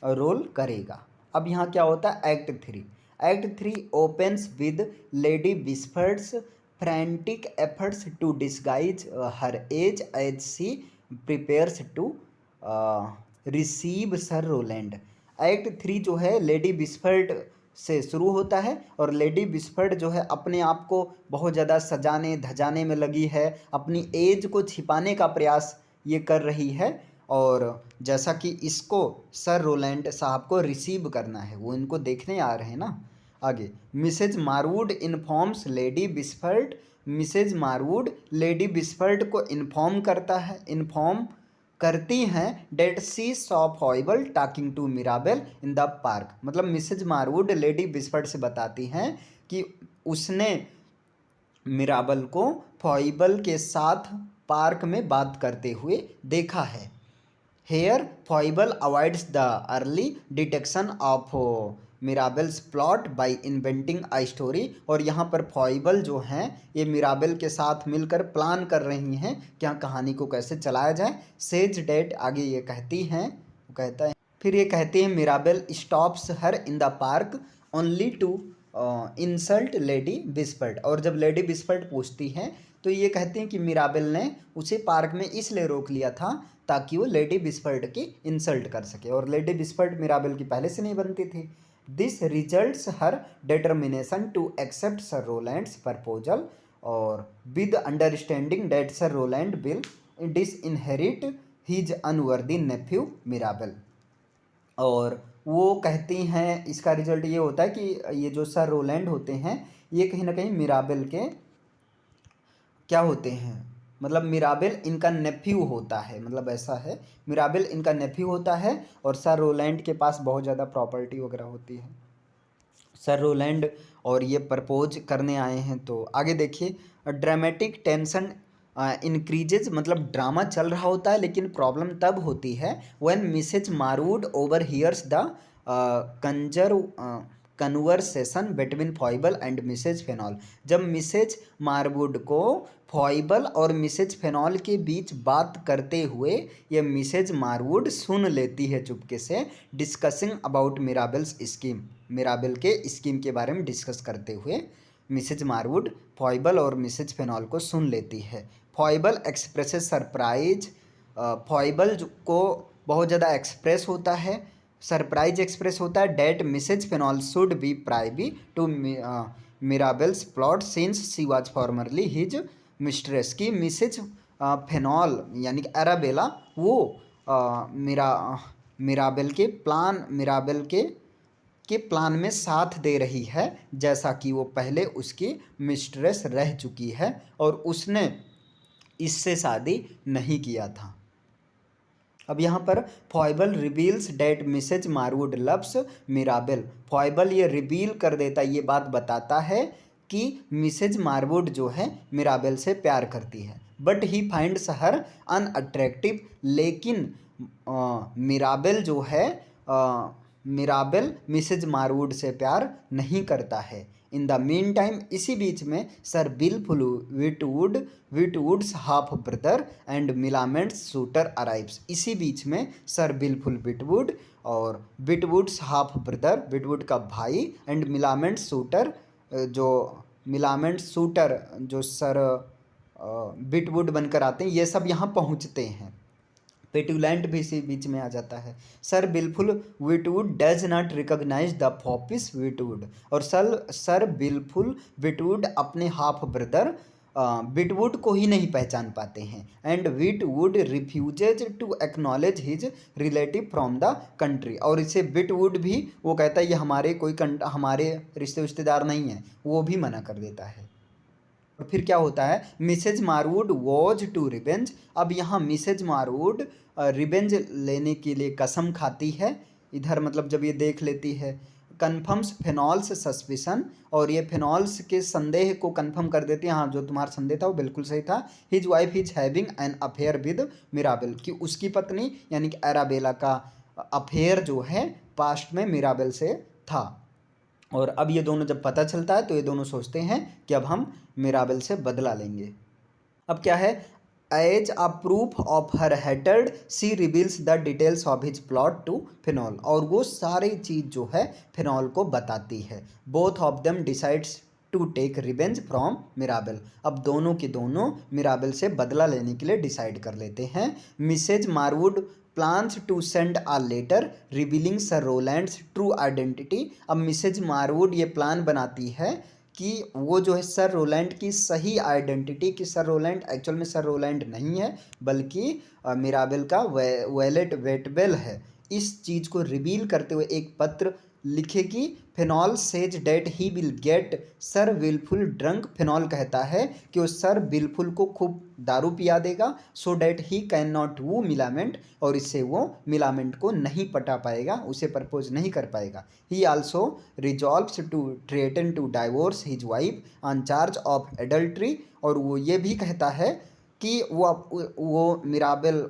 रोल करेगा। अब यहाँ क्या होता है, act 3। Act 3 opens with lady Wishfort's frantic efforts to disguise her age as she prepares to receive sir Rowland. Act 3 जो है लेडी बिस्फर्ड से शुरू होता है, और लेडी बिस्फर्ड जो है अपने आप को बहुत ज़्यादा सजाने धजाने में लगी है, अपनी एज को छिपाने का प्रयास ये कर रही है, और जैसा कि इसको सर रोलैंड साहब को रिसीव करना है, वो इनको देखने आ रहे हैं ना। आगे, Mrs Marwood informs lady Wishfort, Mrs Marwood lady Wishfort को इन्फॉर्म करता है, इन्फॉर्म करती हैं that she saw Foible talking to Mirabell in the park. मतलब मिसेज मारवुड लेडी बिस्फर्ड से बताती हैं कि उसने मिराबल को फॉइबल के साथ पार्क में बात करते हुए देखा है। Here Foible avoids the early detection of Mirabell's plot by inventing a story. और यहाँ पर फॉइबल जो हैं ये मिराबल के साथ मिलकर प्लान कर रही हैं कि हाँ कहानी को कैसे चलाया जाए। सेज डेट आगे ये कहती हैं, कहता है फिर ये कहती है Mirabell stops her in the park only to insult lady Wishfort. और जब लेडी बिस्पर्ट पूछती हैं तो ये कहती हैं कि मिराबल ने उसे पार्क में इसलिए रोक लिया था ताकि वो लेडी बिस्पर्ट की इंसल्ट कर सके, और लेडी बिस्पर्ट मिराबल की पहले से नहीं बनती थी। This results her determination to accept sir Rowland's proposal और with understanding that sir Rowland will disinherit his unworthy nephew Mirabell. और वो कहती हैं इसका रिजल्ट ये होता है कि ये जो सर रोलैंड होते हैं ये कहीं ना कहीं मिराबल के क्या होते हैं, मतलब मिराबल इनका नेफ्यू होता है, मतलब ऐसा है मिराबल इनका नेफ्यू होता है और सर रोलैंड के पास बहुत ज़्यादा प्रॉपर्टी वगैरह होती है। सर रोलैंड और ये प्रपोज करने आए हैं। तो आगे देखिए ड्रामेटिक टेंशन इंक्रीजेज, मतलब ड्रामा चल रहा होता है लेकिन प्रॉब्लम तब होती है when Mrs Marwood overhears the conversation between Foible and Mrs Fainall. जब मिसेज मारवुड को फॉइबल और मिसेज फेनॉल के बीच बात करते हुए ये मिसेज मारवुड सुन लेती है चुपके से, डिस्कसिंग अबाउट मिराबल्स स्कीम, मिराबल के स्कीम के बारे में डिस्कस करते हुए मिसेज मारवुड फॉइबल और मिसेज फेनॉल को सुन लेती है। फॉइबल एक्सप्रेसेस सरप्राइज, फॉइबल को बहुत ज़्यादा एक्सप्रेस होता है, सरप्राइज एक्सप्रेस होता है that Mrs Fainall should be privy to Mirabell's plot since she was formerly his mistress, की मिसेज फेनॉल यानी कि अराबेला वो मिराबल के प्लान में साथ दे रही है, जैसा कि वो पहले उसकी मिस्ट्रेस रह चुकी है और उसने इससे शादी नहीं किया था। अब यहाँ पर फॉइबल रिवील्स डेट मिसेज मारवुड लव्स मिराबल। फॉइबल ये रिवील कर देता है, ये बात बताता है कि मिसेज मारवुड जो है मिराबल से प्यार करती है, but he finds her unattractive. लेकिन मिराबल जो है मिराबल मिसेज मारवुड से प्यार नहीं करता है। इन द मीन टाइम, इसी बीच में sir Wilfull Witwoud's half brother and Millamant's suitor arrives. इसी बीच में सर विलफुल विटवुड और विटवुड्स हाफ ब्रदर, विटवुड का भाई, एंड मिलामेंट शूटर जो मिलामेंट शूटर जो सर विटवुड बनकर आते हैं, ये सब यहाँ पहुँचते हैं। पेटुलेंट भी इसी बीच में आ जाता है। Sir Wilfull Witwoud does not recognise the foppish Witwoud, और सर बिलफुल विटवुड अपने हाफ ब्रदर विटवुड को ही नहीं पहचान पाते हैं। And Witwoud refuses to acknowledge his relative from the country, और इसे विटवुड भी वो कहता है ये हमारे रिश्तेदार नहीं हैं, वो भी मना कर देता है। और फिर क्या होता है, मिसेज मारवुड वॉज टू रिवेंज। अब यहाँ मिसेज मारवुड रिवेंज लेने के लिए कसम खाती है। इधर मतलब जब ये देख लेती है, कन्फर्म्स फेनॉल्स सस्पिशन, और ये फेनॉल्स के संदेह को कन्फर्म कर देती है, हाँ जो तुम्हारा संदेह था वो बिल्कुल सही था। His wife is having an affair with Mirabell, कि उसकी पत्नी यानी कि अराबेला का अफेयर जो है पास्ट में मिराबल से था। और अब ये दोनों जब पता चलता है तो ये दोनों सोचते हैं कि अब हम मिराबल से बदला लेंगे। अब क्या है, as a proof of her hatred she reveals the details of his plot to Fainall, और वो सारी चीज़ जो है फेनॉल को बताती है। Both of them decides to take revenge from Mirabell. अब दोनों के दोनों मिराबल से बदला लेने के लिए डिसाइड कर लेते हैं। Mrs Marwood plans to send a letter revealing Sir Rowland's true identity. अब मिसेज मारवुड ये प्लान बनाती है कि वो जो है सर रोलैंड की सही आइडेंटिटी, कि सर रोलैंड एक्चुअल में सर रोलैंड नहीं है बल्कि मिराबल का वैलेट वेटबेल है, इस चीज़ को रिवील करते हुए एक पत्र लिखेगी। Fainall says that he will get Sir Wilfull drunk. Fainall कहता है कि वो सर विलफुल को खूब दारू पिया देगा, so that he can not woo Millamant, और इससे वो मिलामेंट को नहीं पटा पाएगा, उसे प्रपोज नहीं कर पाएगा। He also resolves to threaten to divorce his wife on charge of adultery, और वो ये भी कहता है कि वो मिराबल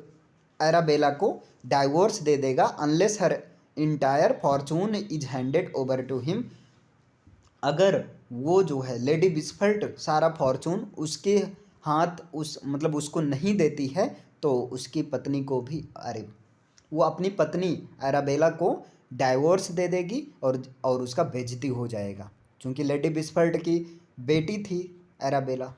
एराबेला को डाइवोर्स दे देगा unless her entire fortune is handed over to him, अगर वो जो है लेडी बिस्फल्ट सारा फॉर्चून उसके हाथ उस मतलब उसको नहीं देती है तो उसकी पत्नी को भी, अरे वो अपनी पत्नी एराबेला को डाइवोर्स दे देगी और उसका बेइज्जती हो जाएगा, क्योंकि लेडी बिस्फल्ट की बेटी थी एराबेला।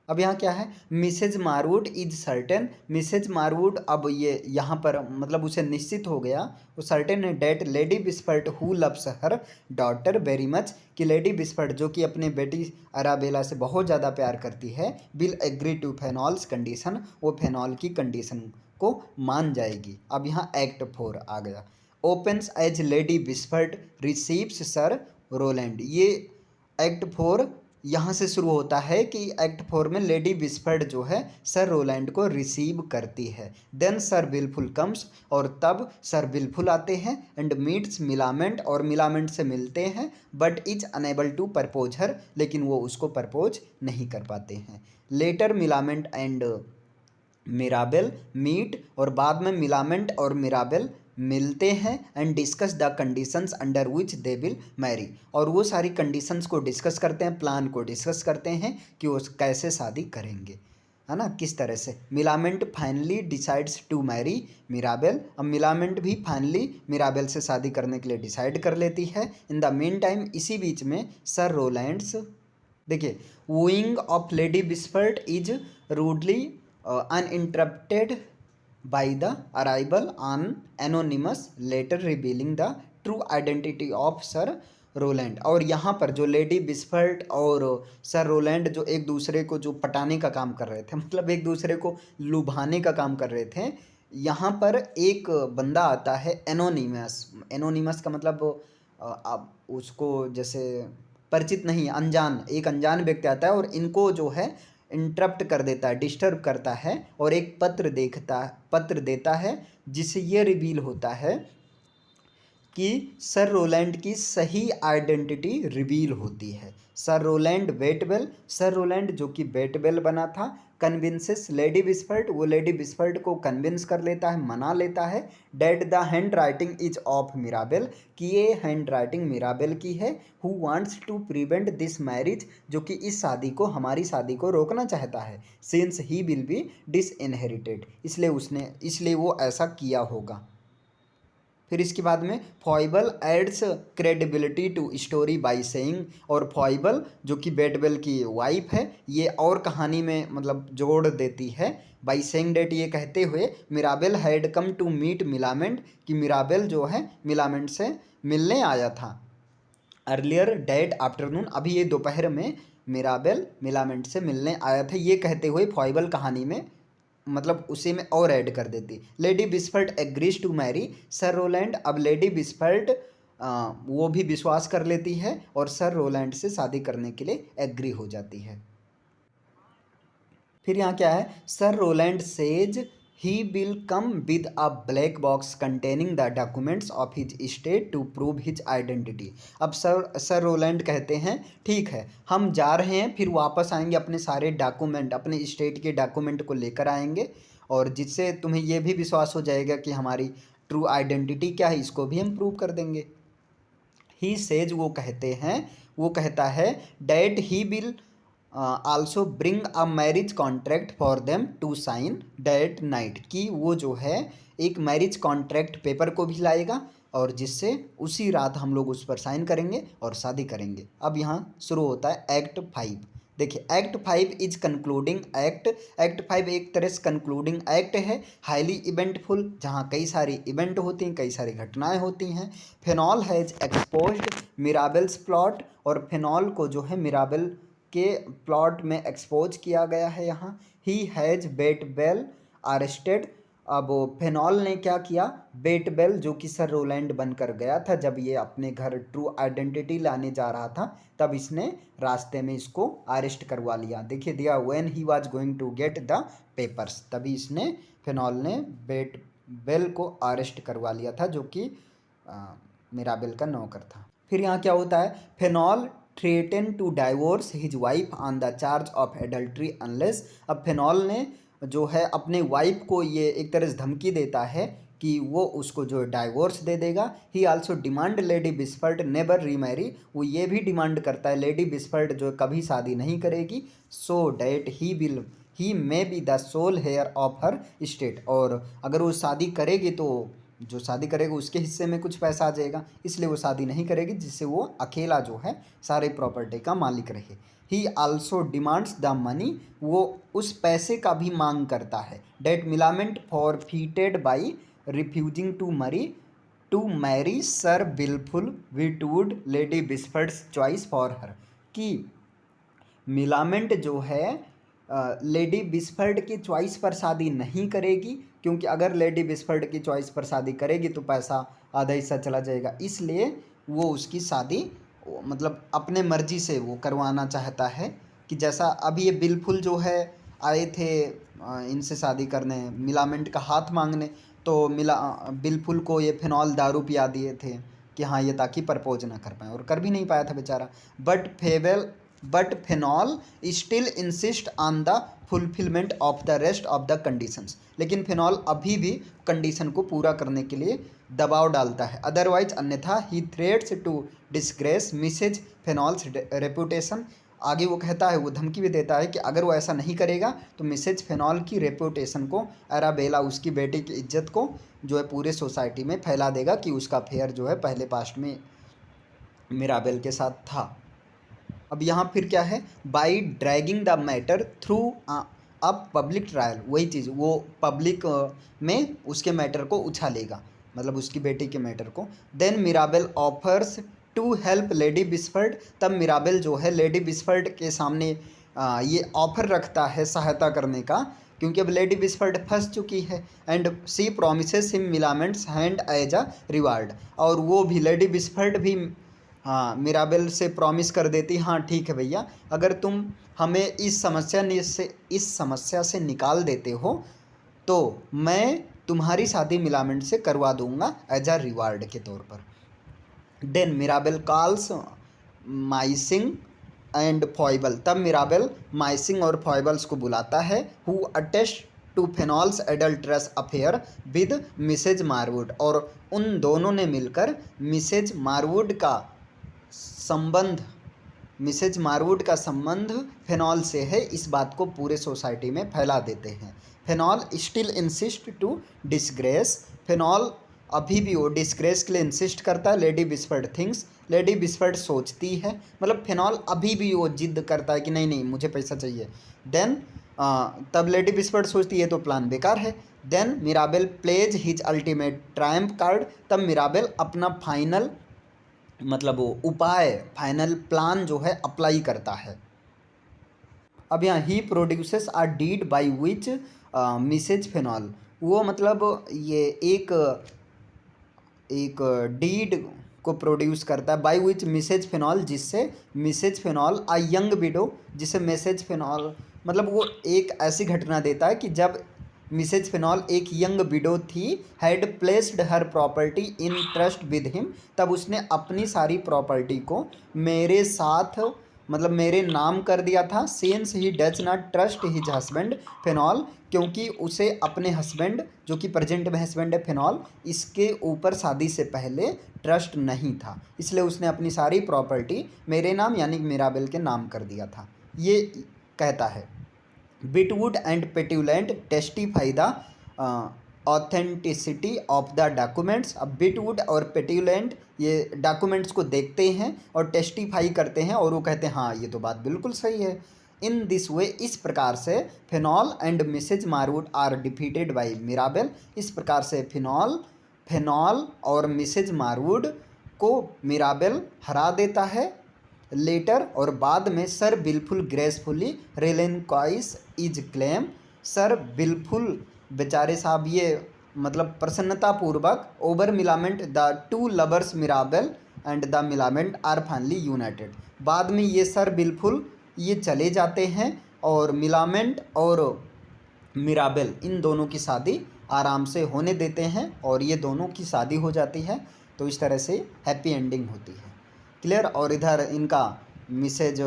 अब यहाँ क्या है, मिसेज मारवुड इज सर्टेन, मिसेज मारवुड अब ये यहाँ पर मतलब उसे निश्चित हो गया, वो सर्टेन है that Lady Wishfort who loves her daughter very much, कि लेडी बिस्फर्ट जो कि अपने बेटी अराबेला से बहुत ज़्यादा प्यार करती है, will agree to Fainall's condition, वो फेनॉल की कंडीशन को मान जाएगी। अब यहाँ एक्ट 4 आ गया, opens as Lady Wishfort receives Sir Rowland, ये एक्ट 4 यहाँ से शुरू होता है कि एक्ट 4 में लेडी बिस्फर्ड जो है सर रोलैंड को रिसीव करती है। देन सर विल्फुल कम्स, और तब सर विल्फुल आते हैं, एंड मीट्स मिलामेंट, और मिलामेंट से मिलते हैं, but is unable to propose her, लेकिन वो उसको परपोज नहीं कर पाते हैं। Later Millamant and Mirabell meet, और बाद में मिलामेंट और मिराबेल मिलते हैं, and discuss the conditions under which they will marry, और वो सारी कंडीशंस को डिस्कस करते हैं, प्लान को डिस्कस करते हैं कि वो कैसे शादी करेंगे, है ना, किस तरह से। Millamant finally decides to marry Mirabell, अब मिलामेंट भी फाइनली मिराबेल से शादी करने के लिए डिसाइड कर लेती है। इन द मीन टाइम, इसी बीच में सर रोलैंड्स, देखिए, wooing of Lady Wishfort is rudely uninterrupted by the arrival on anonymous letter revealing the true identity of sir Rowland. और यहाँ पर जो लेडी बिस्फर्ट और सर रोलैंड जो एक दूसरे को जो पटाने का काम कर रहे थे, मतलब एक दूसरे को लुभाने का काम कर रहे थे, यहाँ पर एक बंदा आता है एनोनिमस, एनोनिमस का मतलब आप उसको जैसे परिचित नहीं, अनजान, एक अनजान व्यक्ति आता है और इनको जो है इंटरप्ट कर देता है, डिस्टर्ब करता है, और एक पत्र देता है, जिससे ये रिवील होता है कि सर रोलैंड की सही आइडेंटिटी रिवील होती है। सर रोलैंड बेटवेल, सर रोलैंड जो कि बेटवेल बना था, कन्विंसेस लेडी बिस्फर्ट, वो लेडी बिस्फर्ट को कन्विंस कर लेता है, मना लेता है, that the handwriting is of Mirabell, कि ये हैंड राइटिंग मिराबेल की है, who wants to prevent this marriage, जो कि इस शादी को, हमारी शादी को रोकना चाहता है, since he will be disinherited, इसलिए वो ऐसा किया होगा। फिर इसके बाद में Foible adds credibility to story by saying, और फॉइबल जो कि बेटवेल की वाइफ है, ये और कहानी में मतलब जोड़ देती है, बाई सेइंग डेट, ये कहते हुए Mirabell had come to meet Millamant, कि मिराबेल जो है मिलामेंट से मिलने आया था, अर्लियर डेट आफ्टरनून, अभी ये दोपहर में मिराबेल मिलामेंट से मिलने आया था, ये कहते हुए फॉइबल कहानी में मतलब उसी में और ऐड कर देती। Lady Wishfort agrees to marry sir Rowland, अब लेडी बिस्फर्ट वो भी विश्वास कर लेती है और सर रोलैंड से शादी करने के लिए एग्री हो जाती है। फिर यहाँ क्या है, sir Rowland says he will come with a black box containing the documents of his state to prove his identity. अब सर रोलैंड कहते हैं ठीक है, हम जा रहे हैं, फिर वापस आएंगे, अपने सारे डॉक्यूमेंट, अपने स्टेट के डॉक्यूमेंट को लेकर आएंगे, और जिससे तुम्हें ये भी विश्वास हो जाएगा कि हमारी ट्रू आइडेंटिटी क्या है, इसको भी हम प्रूव कर देंगे। ही सेज, वो कहता है that he will also bring a marriage contract for them to sign that night, कि वो जो है एक मैरिज कॉन्ट्रैक्ट पेपर को भी लाएगा, और जिससे उसी रात हम लोग उस पर साइन करेंगे और शादी करेंगे। अब यहाँ शुरू होता है एक्ट 5। देखिए, act 5 is concluding act, act 5 एक तरह से कंक्लूडिंग एक्ट है, हाईली इवेंटफुल, जहाँ कई सारी इवेंट होती हैं, कई सारी घटनाएं होती हैं। फेनॉल हैज एक्सपोज्ड मिराबेल्स प्लॉट, और फेनॉल को जो है मिराबेल के प्लॉट में एक्सपोज किया गया है। यहाँ ही हैज बेटवेल अरेस्टेड, अब फेनॉल ने क्या किया, बेटवेल जो कि सर रोलैंड बनकर गया था, जब ये अपने घर ट्रू आइडेंटिटी लाने जा रहा था, तब इसने रास्ते में इसको अरेस्ट करवा लिया। देखिए दिया, when he was going to get the papers, तभी इसने, फेनॉल ने बेटवेल को अरेस्ट करवा लिया था, जो कि मिराबेल का नौकर था। फिर यहाँ क्या होता है, Fainall threaten to divorce his wife on the charge of adultery unless, अब फेनॉल ने जो है अपने वाइफ को ये एक तरह से धमकी देता है कि वो उसको जो डाइवोर्स दे देगा। He also demand Lady Wishfort never remarry, वो ये भी डिमांड करता है लेडी बिस्फर्ड जो कभी शादी नहीं करेगी, so that he may be the sole heir of her state, और अगर वो शादी करेगी तो जो शादी करेगा उसके हिस्से में कुछ पैसा आ जाएगा, इसलिए वो शादी नहीं करेगी जिससे वो अकेला जो है सारे प्रॉपर्टी का मालिक रहे। He also demands the money, वो उस पैसे का भी मांग करता है। That Millamant forfeited by refusing to marry Sir Wilfull Witwoud Lady Wishfort's choice for her, कि मिलामेंट जो है लेडी बिस्फर्ड की चॉइस पर शादी नहीं करेगी, क्योंकि अगर लेडी बिस्फर्ड की चॉइस पर शादी करेगी तो पैसा आधा हिस्सा चला जाएगा, इसलिए वो उसकी शादी मतलब अपने मर्जी से वो करवाना चाहता है। कि जैसा अभी ये बिलफुल जो है आए थे इनसे शादी करने, मिलामेंट का हाथ मांगने, तो बिलफुल को ये फिनॉल दारू पिया दिए थे कि हाँ ये ताकि प्रपोज ना कर पाए, और कर भी नहीं पाया था बेचारा। But phenol still insist on the fulfilment of the rest of the conditions, लेकिन फेनॉल अभी भी कंडीशन को पूरा करने के लिए दबाव डालता है। अदरवाइज अन्यथा he threatens to disgrace Mrs Fainall's reputation, आगे वो कहता है, वो धमकी भी देता है कि अगर वो ऐसा नहीं करेगा तो मिसेज फेनॉल की रेपुटेशन को, अराबेला उसकी बेटी की इज्जत को जो है पूरे सोसाइटी में फैला देगा कि उसका अफेयर जो है पहले पास्ट में मिराबेल के साथ था। अब यहाँ फिर क्या है, by dragging the matter through अब पब्लिक ट्रायल, वही चीज़ वो पब्लिक में उसके मैटर को उछालेगा, मतलब उसकी बेटी के मैटर को। Then Mirabell offers to help Lady Wishfort, तब मिराबेल जो है लेडी बिस्फर्ड के सामने ये ऑफर रखता है सहायता करने का, क्योंकि अब लेडी बिस्फर्ड फंस चुकी है। And she promises him Millamant's hand as a reward, और वो भी लेडी बिस्फर्ड भी हाँ मिराबेल से प्रॉमिस कर देती, हाँ ठीक है भैया, अगर तुम हमें इस समस्या से निकाल देते हो तो मैं तुम्हारी शादी मिलामेंट से करवा दूंगा एज अ रिवार्ड के तौर पर। Then Mirabell calls Mincing and Foible, तब मिराबेल माइसिंग और फॉइबल्स को बुलाता है, who attest to Fainall's adulterous affair with Mrs Marwood, और उन दोनों ने मिलकर मिसेज मारवुड का संबंध फेनॉल से है, इस बात को पूरे सोसाइटी में फैला देते हैं। Fainall still insist to disgrace, Fainall अभी भी वो डिस्ग्रेस के लिए इंसिस्ट करता है। Lady Wishfort things, Lady Wishfort सोचती है, मतलब फेनॉल अभी भी वो जिद करता है कि नहीं नहीं मुझे पैसा चाहिए। देन तब लेडी बिस्फर्ड सोचती है तो प्लान बेकार है। Then Mirabell plays his ultimate triumph card, तब मिराबेल अपना फाइनल मतलब वो उपाय, फाइनल प्लान जो है अप्लाई करता है। अब यहाँ he produces a deed by which Mrs Fainall, वो मतलब ये एक डीड को प्रोड्यूस करता है, बाई विच मिसेज फेनॉल, जिससे Mrs Fainall a young widow, जिसे मिसेज फेनॉल मतलब वो एक ऐसी घटना देता है कि जब मिसेज फेनॉल एक यंग विडो थी, had placed her property in trust with him, तब उसने अपनी सारी प्रॉपर्टी को मेरे साथ मतलब मेरे नाम कर दिया था। Since he does not trust his husband phenol, क्योंकि उसे अपने हस्बैंड जो कि प्रेजेंट में हस्बैंड है फेनॉल, इसके ऊपर शादी से पहले ट्रस्ट नहीं था, इसलिए उसने अपनी सारी प्रॉपर्टी मेरे नाम यानी मिराबेल के नाम कर दिया था। ये कहता है Witwoud and Petulant testify the authenticity of the documents. अब बिटवुड और पेट्यूलेंट ये डॉक्यूमेंट्स को देखते हैं और टेस्टिफाई करते हैं, और वो कहते हैं हाँ ये तो बात बिल्कुल सही है। इन दिस वे, इस प्रकार से Fainall and Mrs Marwood are defeated by Mirabell, इस प्रकार से फेनॉल और मिसेज मारवुड को मिराबेल हरा देता है। लेटर और बाद में Sir Wilfull gracefully relinquishes his claim, Sir Wilfull बेचारे साहब ये मतलब प्रसन्नतापूर्वक over Millamant the two lovers Mirabell and the Millamant are finally united, बाद में ये सर बिलफुल ये चले जाते हैं और मिलामेंट और मिराबेल इन दोनों की शादी आराम से होने देते हैं और ये दोनों की शादी हो जाती है। तो इस तरह से हैप्पी एंडिंग होती है। क्लियर। और इधर इनका मिसेज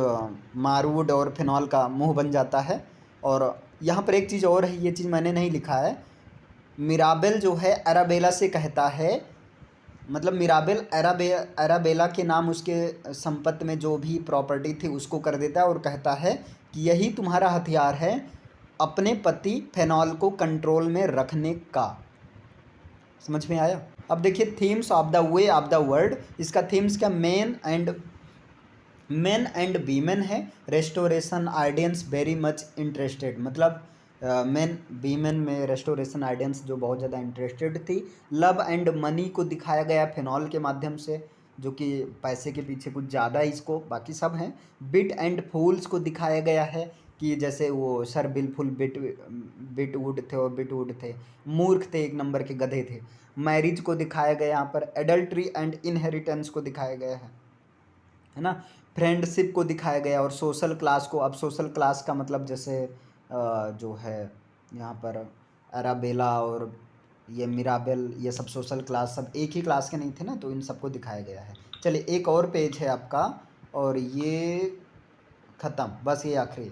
मारवुड और फेनॉल का मुंह बन जाता है। और यहाँ पर एक चीज़ और है, ये चीज़ मैंने नहीं लिखा है, मिराबेल जो है अराबेला से कहता है, मतलब मिराबेल अराबेला के नाम उसके संपत्ति में जो भी प्रॉपर्टी थी उसको कर देता है और कहता है कि यही तुम्हारा हथियार है अपने पति फेनॉल को कंट्रोल में रखने का। समझ में आया? अब देखिए themes of the way of the world, इसका थीम्स क्या, मेन एंड वीमेन है। रेस्टोरेशन आइडियंस वेरी मच इंटरेस्टेड, मतलब मेन वीमेन में रेस्टोरेशन आइडियंस जो बहुत ज़्यादा इंटरेस्टेड थी। लव एंड मनी को दिखाया गया फिनॉल के माध्यम से, जो कि पैसे के पीछे कुछ ज़्यादा इसको, बाकी सब हैं। बिट एंड फूल्स को दिखाया गया है कि जैसे वो सर बिलफुल बिटवुड थे और बिटवुड थे, मूर्ख थे, एक नंबर के गधे थे। मैरिज को दिखाया गया यहाँ पर, एडल्ट्री एंड इनहेरिटेंस को दिखाया गया है ना। फ्रेंडशिप को दिखाया गया और सोशल क्लास को। अब सोशल क्लास का मतलब जैसे जो है यहाँ पर अराबेला और ये मिराबेल, ये सब सोशल क्लास सब एक ही क्लास के नहीं थे ना, तो इन सबको दिखाया गया है। चलिए एक और पेज है आपका और ये ख़त्म, बस ये आखिरी।